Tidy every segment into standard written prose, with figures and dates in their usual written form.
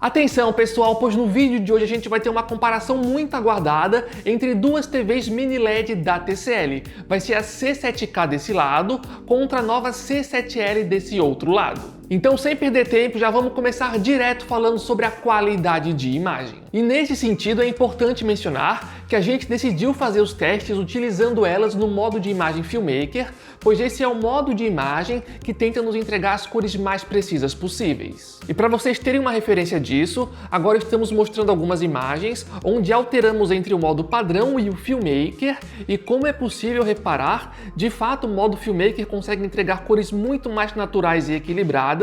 Atenção pessoal, pois no vídeo de hoje a gente vai ter uma comparação muito aguardada entre duas TVs mini LED da TCL. Vai ser a C7K desse lado contra a nova C7L desse outro lado. Então, sem perder tempo, já vamos começar direto falando sobre a qualidade de imagem. E nesse sentido é importante mencionar que a gente decidiu fazer os testes utilizando elas no modo de imagem Filmmaker, pois esse é o modo de imagem que tenta nos entregar as cores mais precisas possíveis. E para vocês terem uma referência disso, agora estamos mostrando algumas imagens onde alteramos entre o modo padrão e o Filmmaker, e como é possível reparar, de fato o modo Filmmaker consegue entregar cores muito mais naturais e equilibradas,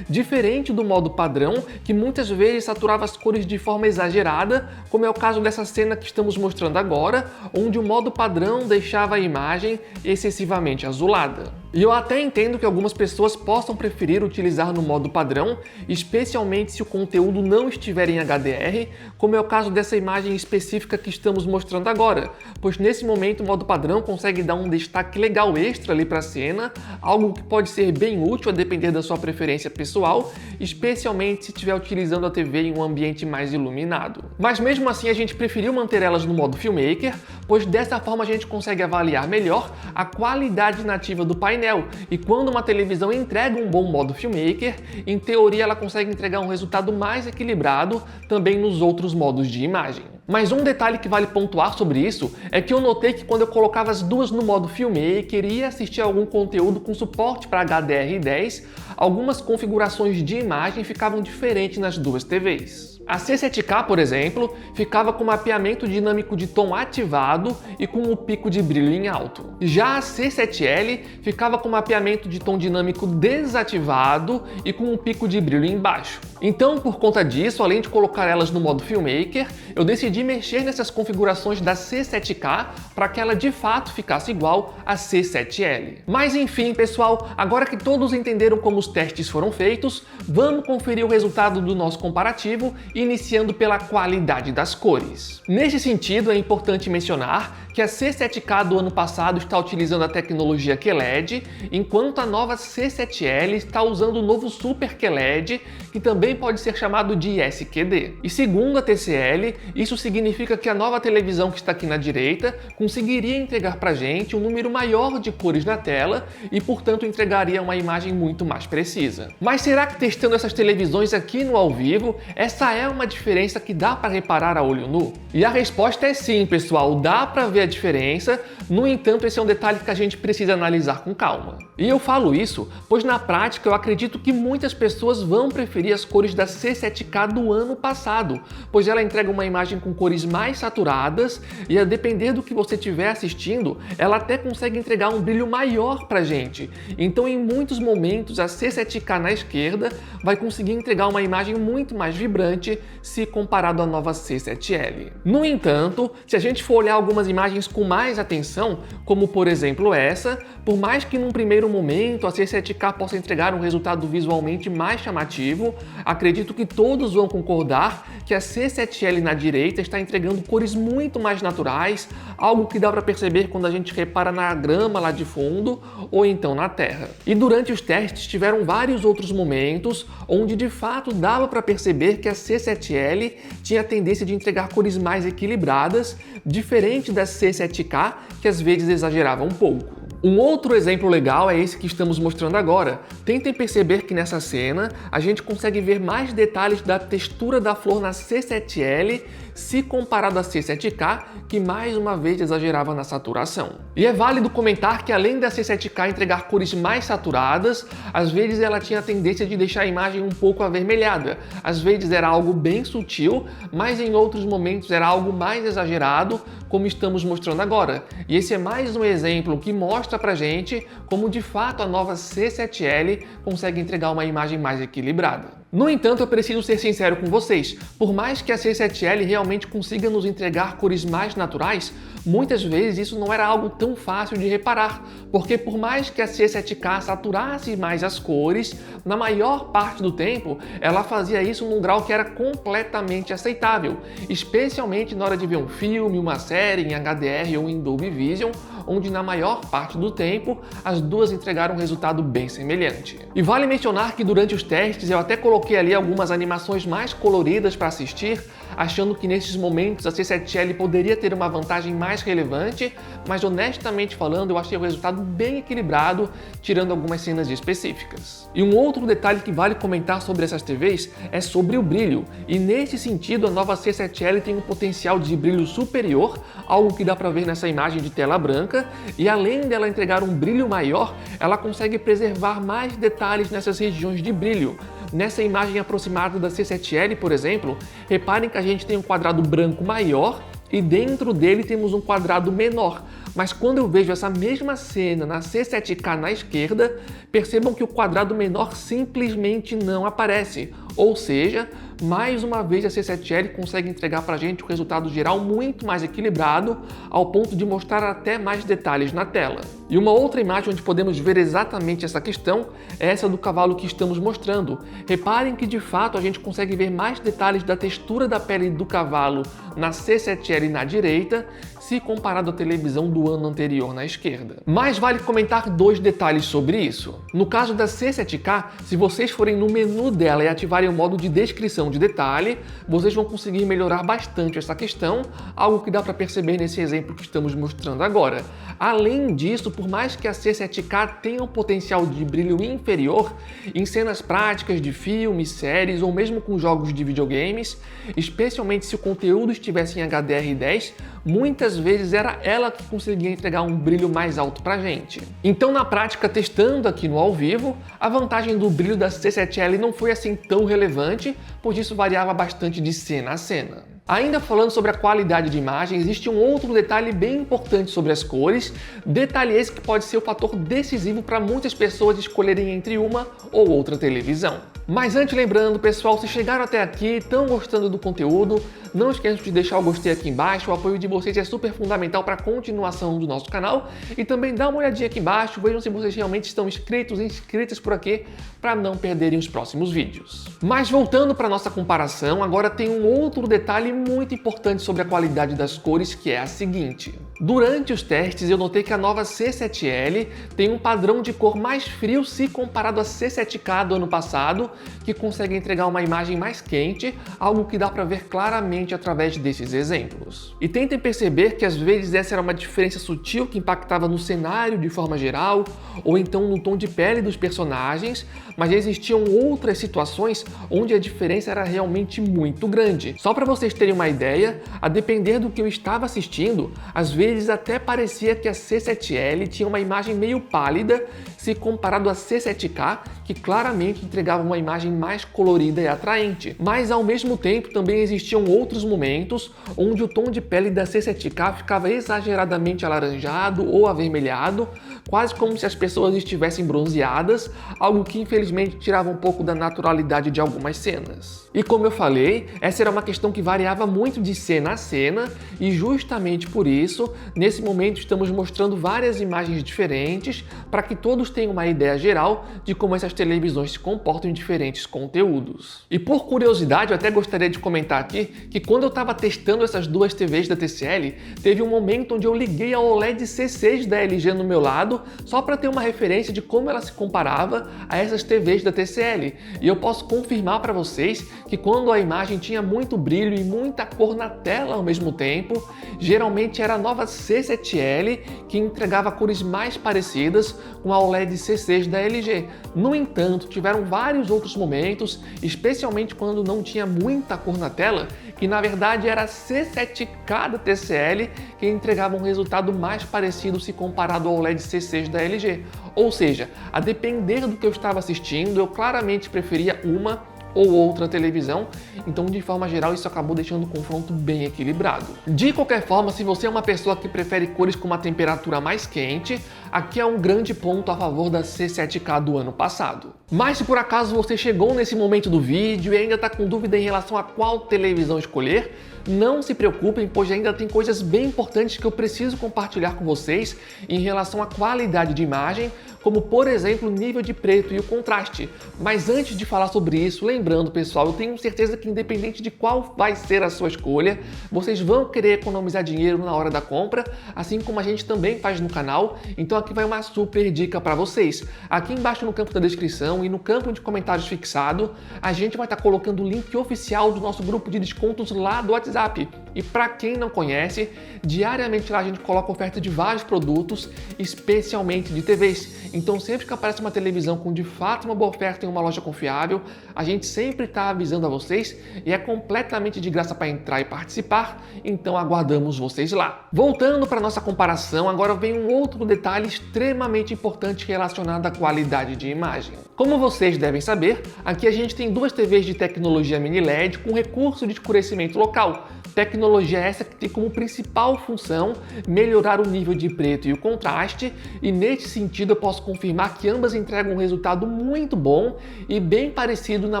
diferente do modo padrão, que muitas vezes saturava as cores de forma exagerada, como é o caso dessa cena que estamos mostrando agora, onde o modo padrão deixava a imagem excessivamente azulada. E eu até entendo que algumas pessoas possam preferir utilizar no modo padrão, especialmente se o conteúdo não estiver em HDR, como é o caso dessa imagem específica que estamos mostrando agora, pois nesse momento o modo padrão consegue dar um destaque legal extra ali para a cena, algo que pode ser bem útil a depender da sua preferência pessoal, especialmente se estiver utilizando a TV em um ambiente mais iluminado. Mas mesmo assim a gente preferiu manter elas no modo Filmmaker, pois dessa forma a gente consegue avaliar melhor a qualidade nativa do painel. E quando uma televisão entrega um bom modo Filmmaker, em teoria ela consegue entregar um resultado mais equilibrado também nos outros modos de imagem. Mas um detalhe que vale pontuar sobre isso é que eu notei que quando eu colocava as duas no modo Filmmaker e ia assistir algum conteúdo com suporte para HDR10, algumas configurações de imagem ficavam diferentes nas duas TVs. A C7K, por exemplo, ficava com mapeamento dinâmico de tom ativado e com o pico de brilho em alto. Já a C7L ficava com mapeamento de tom dinâmico desativado e com um pico de brilho em baixo. Então, por conta disso, além de colocar elas no modo Filmmaker, eu decidi mexer nessas configurações da C7K para que ela de fato ficasse igual à C7L. Mas enfim, pessoal, agora que todos entenderam como os testes foram feitos, vamos conferir o resultado do nosso comparativo, iniciando pela qualidade das cores. Nesse sentido, é importante mencionar que a C7K do ano passado está utilizando a tecnologia QLED, enquanto a nova C7L está usando o novo Super QLED, que também pode ser chamado de SQD. E segundo a TCL, isso significa que a nova televisão que está aqui na direita conseguiria entregar pra gente um número maior de cores na tela e, portanto, entregaria uma imagem muito mais precisa. Mas será que testando essas televisões aqui no ao vivo, essa é uma diferença que dá para reparar a olho nu? E a resposta é sim, pessoal, dá para ver a diferença, no entanto, esse é um detalhe que a gente precisa analisar com calma. E eu falo isso, pois na prática eu acredito que muitas pessoas vão preferir as cores da C7K do ano passado, pois ela entrega uma imagem com cores mais saturadas e, a depender do que você estiver assistindo, ela até consegue entregar um brilho maior pra gente. Então, em muitos momentos, a C7K na esquerda vai conseguir entregar uma imagem muito mais vibrante se comparado à nova C7L. No entanto, se a gente for olhar algumas imagens com mais atenção, como por exemplo essa, por mais que num primeiro momento a C7K possa entregar um resultado visualmente mais chamativo, acredito que todos vão concordar que a C7L na direita está entregando cores muito mais naturais, algo que dá para perceber quando a gente repara na grama lá de fundo ou então na terra. E durante os testes tiveram vários outros momentos onde de fato dava para perceber que a C7L tinha a tendência de entregar cores mais equilibradas, diferente da C7K, que às vezes exagerava um pouco. Um outro exemplo legal é esse que estamos mostrando agora. Tentem perceber que nessa cena a gente consegue ver mais detalhes da textura da flor na C7L se comparado à C7K, que mais uma vez exagerava na saturação. E é válido comentar que além da C7K entregar cores mais saturadas, às vezes ela tinha a tendência de deixar a imagem um pouco avermelhada. Às vezes era algo bem sutil, mas em outros momentos era algo mais exagerado, como estamos mostrando agora. E esse é mais um exemplo que mostra pra gente como de fato a nova C7L consegue entregar uma imagem mais equilibrada. No entanto, eu preciso ser sincero com vocês, por mais que a C7L realmente consiga nos entregar cores mais naturais, muitas vezes isso não era algo tão fácil de reparar, porque por mais que a C7K saturasse mais as cores, na maior parte do tempo ela fazia isso num grau que era completamente aceitável, especialmente na hora de ver um filme, uma série em HDR ou em Dolby Vision, onde na maior parte do tempo as duas entregaram um resultado bem semelhante. E vale mencionar que durante os testes eu até coloquei coloquei ali algumas animações mais coloridas para assistir, achando que nesses momentos a C7L poderia ter uma vantagem mais relevante, mas honestamente falando eu achei o resultado bem equilibrado, tirando algumas cenas específicas. E um outro detalhe que vale comentar sobre essas TVs é sobre o brilho, e nesse sentido a nova C7L tem um potencial de brilho superior, algo que dá para ver nessa imagem de tela branca, e além dela entregar um brilho maior, ela consegue preservar mais detalhes nessas regiões de brilho. Nessa imagem aproximada da C7L, por exemplo, reparem que a gente tem um quadrado branco maior e dentro dele temos um quadrado menor. Mas quando eu vejo essa mesma cena na C7K na esquerda, percebam que o quadrado menor simplesmente não aparece. Ou seja, mais uma vez a C7L consegue entregar para a gente o resultado geral muito mais equilibrado, ao ponto de mostrar até mais detalhes na tela. E uma outra imagem onde podemos ver exatamente essa questão é essa do cavalo que estamos mostrando. Reparem que de fato a gente consegue ver mais detalhes da textura da pele do cavalo na C7L na direita, se comparado à televisão do ano anterior na esquerda. Mas vale comentar dois detalhes sobre isso. No caso da C7K, se vocês forem no menu dela e ativarem o modo de descrição de detalhe, vocês vão conseguir melhorar bastante essa questão, algo que dá para perceber nesse exemplo que estamos mostrando agora. Além disso, por mais que a C7K tenha um potencial de brilho inferior, em cenas práticas de filmes, séries ou mesmo com jogos de videogames, especialmente se o conteúdo estivesse em HDR10, muitas vezes era ela que conseguia entregar um brilho mais alto pra gente. Então na prática, testando aqui no ao vivo, a vantagem do brilho da C7L não foi assim tão relevante, pois isso variava bastante de cena a cena. Ainda falando sobre a qualidade de imagem, existe um outro detalhe bem importante sobre as cores, detalhe esse que pode ser o fator decisivo para muitas pessoas escolherem entre uma ou outra televisão. Mas antes, lembrando, pessoal, se chegaram até aqui e estão gostando do conteúdo, não esqueçam de deixar o gostei aqui embaixo, o apoio de vocês é super fundamental para a continuação do nosso canal, e também dá uma olhadinha aqui embaixo, vejam se vocês realmente estão inscritos e inscritas por aqui, para não perderem os próximos vídeos. Mas voltando para nossa comparação, agora tem um outro detalhe muito importante sobre a qualidade das cores, que é a seguinte. Durante os testes eu notei que a nova C7L tem um padrão de cor mais frio se comparado à C7K do ano passado, que consegue entregar uma imagem mais quente, algo que dá para ver claramente através desses exemplos. E tentem perceber que às vezes essa era uma diferença sutil que impactava no cenário de forma geral, ou então no tom de pele dos personagens, mas existiam outras situações onde a diferença era realmente muito grande. Só para vocês terem uma ideia, a depender do que eu estava assistindo, às vezes até parecia que a C7L tinha uma imagem meio pálida se comparado à C7K, que claramente entregava uma imagem mais colorida e atraente. Mas ao mesmo tempo também existiam outros momentos onde o tom de pele da C7K ficava exageradamente alaranjado ou avermelhado, quase como se as pessoas estivessem bronzeadas, algo que infelizmente tirava um pouco da naturalidade de algumas cenas. E como eu falei, essa era uma questão que variava muito de cena a cena, e justamente por isso, nesse momento estamos mostrando várias imagens diferentes para que todos tenham uma ideia geral de como essas televisões se comportam em diferentes conteúdos. E por curiosidade, eu até gostaria de comentar aqui que quando eu estava testando essas duas TVs da TCL, teve um momento onde eu liguei a OLED C6 da LG no meu lado, só para ter uma referência de como ela se comparava a essas TVs da TCL. E eu posso confirmar para vocês que quando a imagem tinha muito brilho e muita cor na tela ao mesmo tempo, geralmente era a nova C7L que entregava cores mais parecidas com a OLED C6 da LG. No entanto, tiveram vários outros momentos, especialmente quando não tinha muita cor na tela, que na verdade era a C7K da TCL que entregava um resultado mais parecido se comparado ao OLED C6 da LG. Ou seja, a depender do que eu estava assistindo, eu claramente preferia uma ou outra televisão, então de forma geral isso acabou deixando o confronto bem equilibrado. De qualquer forma, se você é uma pessoa que prefere cores com uma temperatura mais quente, aqui é um grande ponto a favor da C7K do ano passado. Mas se por acaso você chegou nesse momento do vídeo e ainda está com dúvida em relação a qual televisão escolher, não se preocupem, pois ainda tem coisas bem importantes que eu preciso compartilhar com vocês em relação à qualidade de imagem, como por exemplo o nível de preto e o contraste. Mas antes de falar sobre isso, lembrando pessoal, eu tenho certeza que independente de qual vai ser a sua escolha, vocês vão querer economizar dinheiro na hora da compra, assim como a gente também faz no canal. Então aqui vai uma super dica para vocês. Aqui embaixo no campo da descrição descrição e no campo de comentários fixado, a gente vai estar colocando o link oficial do nosso grupo de descontos lá do WhatsApp. E para quem não conhece, diariamente lá a gente coloca oferta de vários produtos, especialmente de TVs. Então sempre que aparece uma televisão com de fato uma boa oferta em uma loja confiável, a gente sempre está avisando a vocês e é completamente de graça para entrar e participar, então aguardamos vocês lá. Voltando para nossa comparação, agora vem um outro detalhe extremamente importante relacionado à qualidade de imagem. Como vocês devem saber, aqui a gente tem duas TVs de tecnologia mini LED com recurso de escurecimento local. Tecnologia essa que tem como principal função melhorar o nível de preto e o contraste, e nesse sentido eu posso confirmar que ambas entregam um resultado muito bom e bem parecido na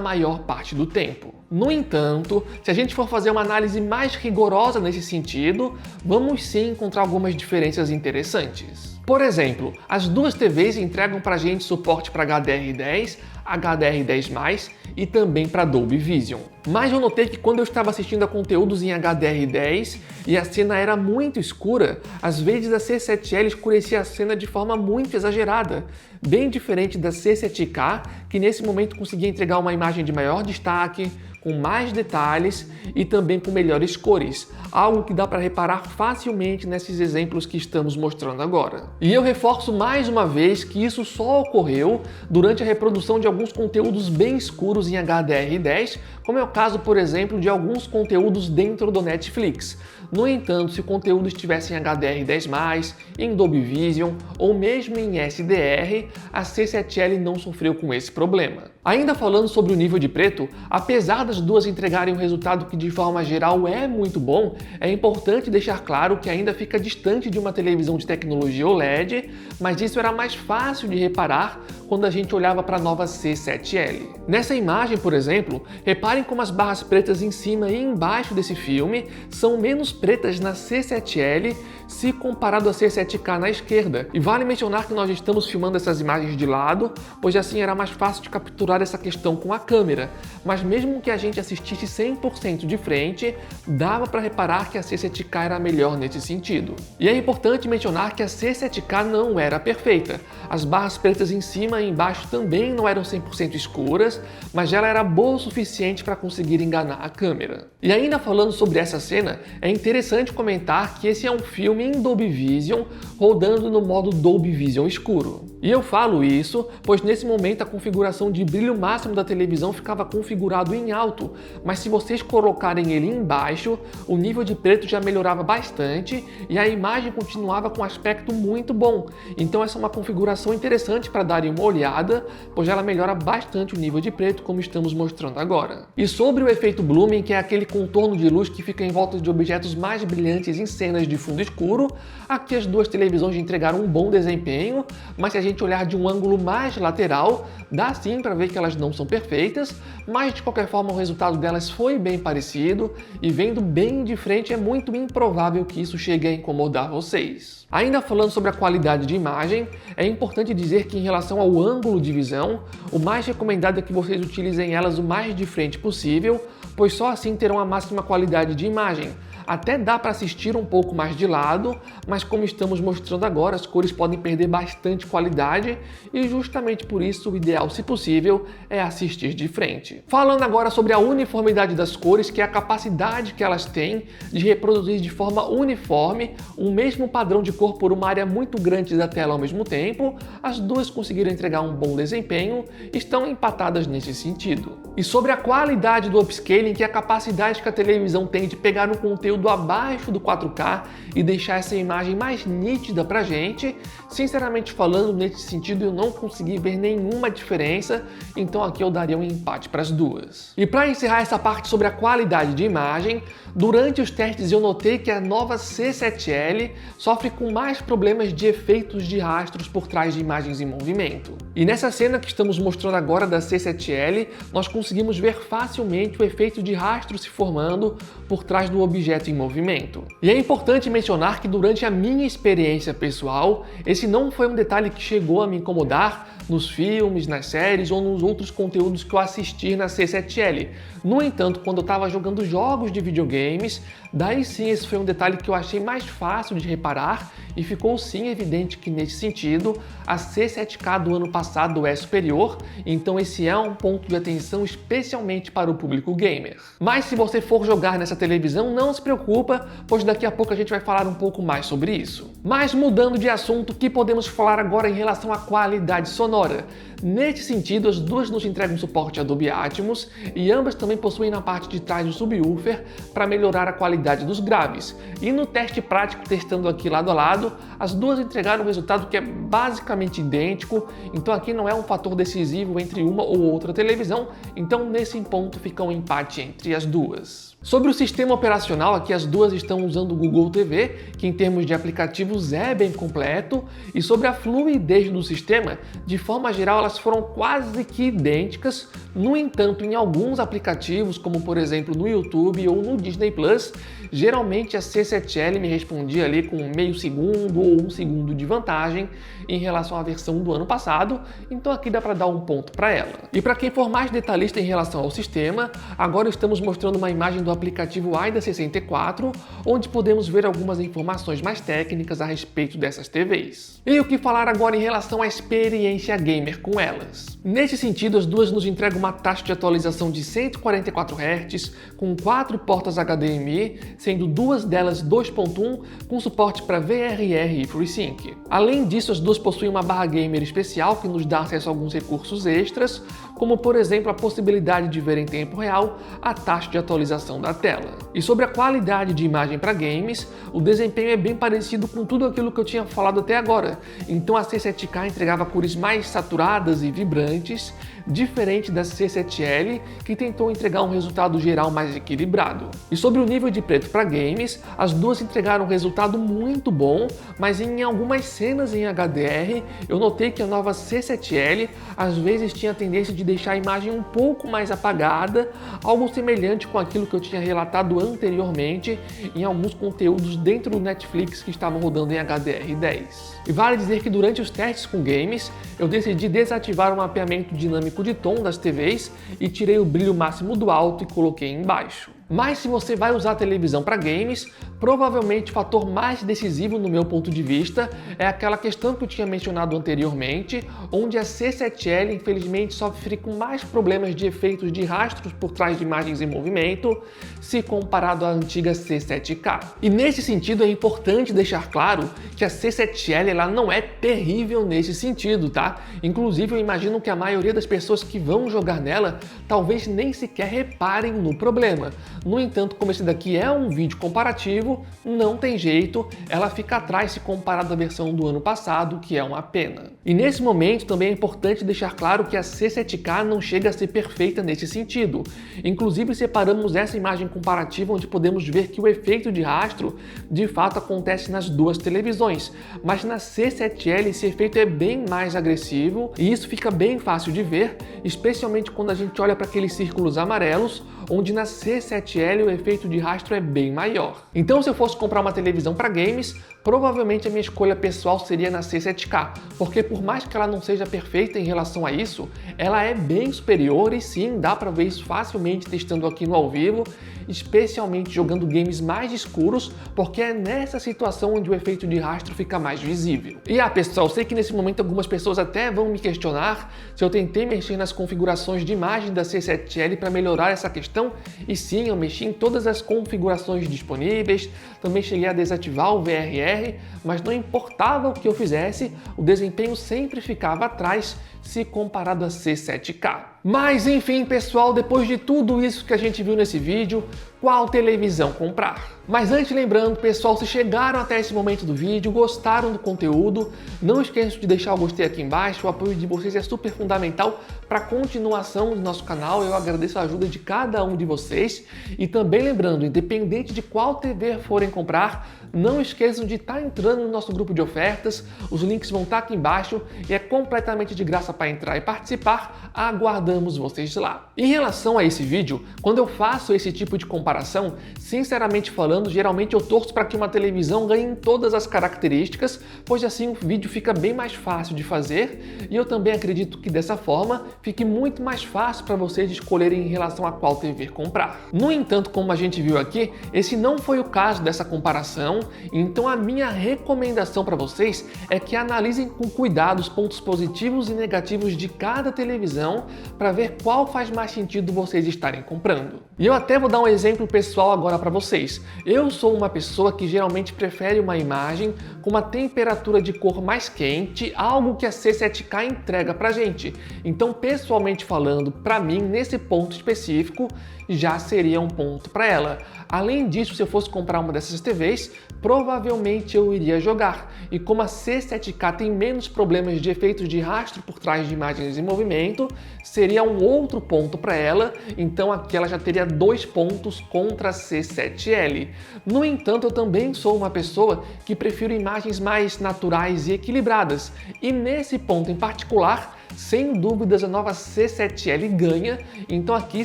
maior parte do tempo. No entanto, se a gente for fazer uma análise mais rigorosa nesse sentido, vamos sim encontrar algumas diferenças interessantes. Por exemplo, as duas TVs entregam para a gente suporte para HDR10, HDR10+, e também para Dolby Vision. Mas eu notei que quando eu estava assistindo a conteúdos em HDR10 e a cena era muito escura, às vezes a C7L escurecia a cena de forma muito exagerada, bem diferente da C7K, que nesse momento conseguia entregar uma imagem de maior destaque, com mais detalhes e também com melhores cores, algo que dá para reparar facilmente nesses exemplos que estamos mostrando agora. E eu reforço mais uma vez que isso só ocorreu durante a reprodução de alguns conteúdos bem escuros em HDR10, como é o caso, por exemplo, de alguns conteúdos dentro do Netflix. No entanto, se o conteúdo estivesse em HDR10+, em Dolby Vision ou mesmo em SDR, a C7L não sofreu com esse problema. Ainda falando sobre o nível de preto, apesar das duas entregarem um resultado que de forma geral é muito bom, é importante deixar claro que ainda fica distante de uma televisão de tecnologia OLED, mas isso era mais fácil de reparar quando a gente olhava para a nova C7L. Nessa imagem, por exemplo, reparem como as barras pretas em cima e embaixo desse filme são menos pretas na C7L se comparado a C7K na esquerda. E vale mencionar que nós estamos filmando essas imagens de lado, pois assim era mais fácil de capturar essa questão com a câmera. Mas mesmo que a gente assistisse 100% de frente, dava para reparar que a C7K era melhor nesse sentido. E é importante mencionar que a C7K não era perfeita. As barras pretas em cima e embaixo também não eram 100% escuras, mas ela era boa o suficiente para conseguir enganar a câmera. E ainda falando sobre essa cena, é interessante comentar que esse é um filme em Dolby Vision rodando no modo Dolby Vision escuro. E eu falo isso pois nesse momento a configuração de brilho máximo da televisão ficava configurado em alto, mas se vocês colocarem ele em baixo, o nível de preto já melhorava bastante e a imagem continuava com um aspecto muito bom. Então essa é uma configuração interessante para darem uma olhada, pois ela melhora bastante o nível de preto, como estamos mostrando agora. E sobre o efeito blooming, que é aquele contorno de luz que fica em volta de objetos mais brilhantes em cenas de fundo escuro, aqui as duas televisões entregaram um bom desempenho, mas se a gente olhar de um ângulo mais lateral, dá sim para ver que elas não são perfeitas, mas de qualquer forma o resultado delas foi bem parecido, e vendo bem de frente é muito improvável que isso chegue a incomodar vocês. Ainda falando sobre a qualidade de imagem, é importante dizer que em relação ao ângulo de visão, o mais recomendado é que vocês utilizem elas o mais de frente possível, pois só assim terão a máxima qualidade de imagem. Até dá para assistir um pouco mais de lado, mas como estamos mostrando agora, as cores podem perder bastante qualidade e justamente por isso o ideal, se possível, é assistir de frente. Falando agora sobre a uniformidade das cores, que é a capacidade que elas têm de reproduzir de forma uniforme o mesmo padrão de cor por uma área muito grande da tela ao mesmo tempo, as duas conseguiram entregar um bom desempenho e estão empatadas nesse sentido. E sobre a qualidade do upscaling, que é a capacidade que a televisão tem de pegar um conteúdo abaixo do 4K e deixar essa imagem mais nítida pra gente, sinceramente falando, nesse sentido eu não consegui ver nenhuma diferença, então aqui eu daria um empate para as duas. E para encerrar essa parte sobre a qualidade de imagem, durante os testes eu notei que a nova C7L sofre com mais problemas de efeitos de rastros por trás de imagens em movimento. E nessa cena que estamos mostrando agora da C7L, nós conseguimos ver facilmente o efeito de rastro se formando por trás do objeto objeto em movimento. E é importante mencionar que durante a minha experiência pessoal, esse não foi um detalhe que chegou a me incomodar nos filmes, nas séries ou nos outros conteúdos que eu assisti na C7L. No entanto, quando eu estava jogando jogos de videogames, daí sim esse foi um detalhe que eu achei mais fácil de reparar e ficou sim evidente que nesse sentido a C7K do ano passado é superior, então esse é um ponto de atenção especialmente para o público gamer. Mas se você for jogar nessa televisão, não se preocupa, pois daqui a pouco a gente vai falar um pouco mais sobre isso. Mas mudando de assunto, o que podemos falar agora em relação à qualidade sonora? Neste sentido, as duas nos entregam suporte a Dolby Atmos e ambas também possuem na parte de trás o subwoofer para melhorar a qualidade dos graves. E no teste prático, testando aqui lado a lado, as duas entregaram um resultado que é basicamente idêntico, então aqui não é um fator decisivo entre uma ou outra televisão, então nesse ponto fica um empate entre as duas. Sobre o sistema operacional, aqui as duas estão usando o Google TV, que em termos de aplicativos é bem completo, e sobre a fluidez do sistema, de forma geral elas foram quase que idênticas. No entanto, em alguns aplicativos, como por exemplo no YouTube ou no Disney Plus, geralmente a C7L me respondia ali com meio segundo ou um segundo de vantagem em relação à versão do ano passado, então aqui dá para dar um ponto para ela. E para quem for mais detalhista em relação ao sistema, agora estamos mostrando uma imagem do aplicativo AIDA 64, onde podemos ver algumas informações mais técnicas a respeito dessas TVs. E o que falar agora em relação à experiência gamer com elas? Nesse sentido, as duas nos entregam uma taxa de atualização de 144 Hz, com 4 portas HDMI, sendo duas delas 2.1, com suporte para VRR e FreeSync. Além disso, as duas possuem uma barra gamer especial que nos dá acesso a alguns recursos extras, como por exemplo a possibilidade de ver em tempo real a taxa de atualização da tela. E sobre a qualidade de imagem para games, o desempenho é bem parecido com tudo aquilo que eu tinha falado até agora. Então a C7K entregava cores mais saturadas e vibrantes, diferente da C7L, que tentou entregar um resultado geral mais equilibrado. E sobre o nível de preto para games, as duas entregaram um resultado muito bom, mas em algumas cenas em HDR, eu notei que a nova C7L às vezes tinha a tendência de deixar a imagem um pouco mais apagada, algo semelhante com aquilo que eu tinha relatado anteriormente em alguns conteúdos dentro do Netflix que estavam rodando em HDR10. E vale dizer que durante os testes com games, eu decidi desativar o mapeamento dinâmico de tom das TVs e tirei o brilho máximo do alto e coloquei em baixo. Mas se você vai usar a televisão para games, provavelmente o fator mais decisivo no meu ponto de vista é aquela questão que eu tinha mencionado anteriormente, onde a C7L infelizmente sofre com mais problemas de efeitos de rastros por trás de imagens em movimento, se comparado à antiga C7K. E nesse sentido é importante deixar claro que a C7L ela não é terrível nesse sentido, tá? Inclusive eu imagino que a maioria das pessoas que vão jogar nela talvez nem sequer reparem no problema. No entanto, como esse daqui é um vídeo comparativo, não tem jeito, ela fica atrás se comparado à versão do ano passado, que é uma pena. E nesse momento também é importante deixar claro que a C7K não chega a ser perfeita nesse sentido. Inclusive separamos essa imagem comparativa onde podemos ver que o efeito de rastro de fato acontece nas duas televisões, mas na C7L esse efeito é bem mais agressivo e isso fica bem fácil de ver, especialmente quando a gente olha para aqueles círculos amarelos, onde na C7L o efeito de rastro é bem maior. Então se eu fosse comprar uma televisão para games, provavelmente a minha escolha pessoal seria na C7K, porque por mais que ela não seja perfeita em relação a isso, ela é bem superior e sim, dá para ver isso facilmente testando aqui no ao vivo, especialmente jogando games mais escuros, porque é nessa situação onde o efeito de rastro fica mais visível. E pessoal, eu sei que nesse momento algumas pessoas até vão me questionar se eu tentei mexer nas configurações de imagem da C7L para melhorar essa questão, e sim, eu mexi em todas as configurações disponíveis, também cheguei a desativar o VRR, mas não importava o que eu fizesse, o desempenho sempre ficava atrás se comparado a C7K. Mas enfim, pessoal, depois de tudo isso que a gente viu nesse vídeo, qual televisão comprar? Mas antes, lembrando, pessoal, se chegaram até esse momento do vídeo, gostaram do conteúdo, não esqueçam de deixar o gostei aqui embaixo, o apoio de vocês é super fundamental para a continuação do nosso canal, eu agradeço a ajuda de cada um de vocês. E também lembrando, independente de qual TV forem comprar, não esqueçam de estar entrando no nosso grupo de ofertas, os links vão estar aqui embaixo e é completamente de graça graça para entrar e participar, aguardamos vocês lá. Em relação a esse vídeo, quando eu faço esse tipo de comparação, sinceramente falando, geralmente eu torço para que uma televisão ganhe todas as características, pois assim o vídeo fica bem mais fácil de fazer, e eu também acredito que dessa forma fique muito mais fácil para vocês escolherem em relação a qual TV comprar. No entanto, como a gente viu aqui, esse não foi o caso dessa comparação, então a minha recomendação para vocês é que analisem com cuidado os pontos positivos e negativos de cada televisão para ver qual faz mais sentido vocês estarem comprando. E eu até vou dar um exemplo pessoal agora para vocês. Eu sou uma pessoa que geralmente prefere uma imagem com uma temperatura de cor mais quente, algo que a C7K entrega pra gente. Então, pessoalmente falando, para mim, nesse ponto específico, já seria um ponto para ela. Além disso, se eu fosse comprar uma dessas TVs, provavelmente eu iria jogar. E como a C7K tem menos problemas de efeitos de rastro por trás de imagens em movimento, seria um outro ponto para ela, então aqui ela já teria 2 pontos contra a C7L. No entanto, eu também sou uma pessoa que prefiro imagens mais naturais e equilibradas, e nesse ponto em particular, sem dúvidas a nova C7L ganha, então aqui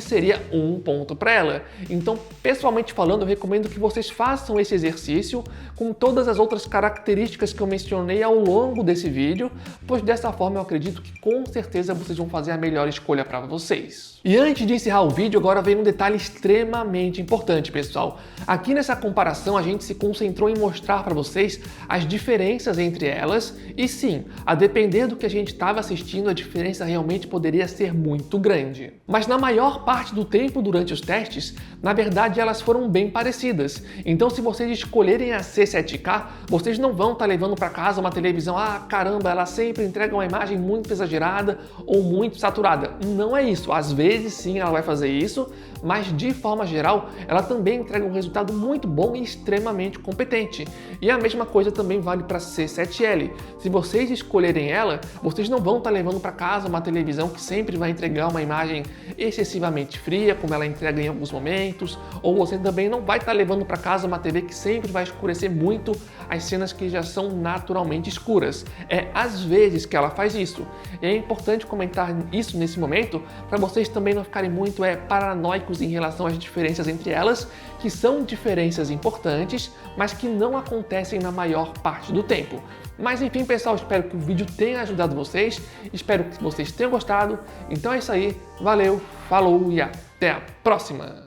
seria um ponto para ela. Então, pessoalmente falando, eu recomendo que vocês façam esse exercício com todas as outras características que eu mencionei ao longo desse vídeo, pois dessa forma eu acredito que com certeza vocês vão fazer a melhor escolha para vocês. E antes de encerrar o vídeo, agora vem um detalhe extremamente importante, pessoal. Aqui nessa comparação a gente se concentrou em mostrar para vocês as diferenças entre elas, e sim, a depender do que a gente estava assistindo, a diferença realmente poderia ser muito grande. Mas na maior parte do tempo durante os testes, na verdade elas foram bem parecidas. Então se vocês escolherem a C7K, vocês não vão estar levando para casa uma televisão, caramba, ela sempre entrega uma imagem muito exagerada ou muito saturada. Não é isso. Às vezes sim ela vai fazer isso, mas de forma geral ela também entrega um resultado muito bom e extremamente competente. E a mesma coisa também vale para a C7L. Se vocês escolherem ela, vocês não vão estar levando para casa uma televisão que sempre vai entregar uma imagem excessivamente fria, como ela entrega em alguns momentos, ou você também não vai estar levando para casa uma TV que sempre vai escurecer muito as cenas que já são naturalmente escuras. É às vezes que ela faz isso. E é importante comentar isso nesse momento para vocês também não ficarem muito paranoicos em relação às diferenças entre elas, que são diferenças importantes, mas que não acontecem na maior parte do tempo. Mas enfim, pessoal, espero que o vídeo tenha ajudado vocês, espero que vocês tenham gostado. Então é isso aí, valeu, falou e até a próxima!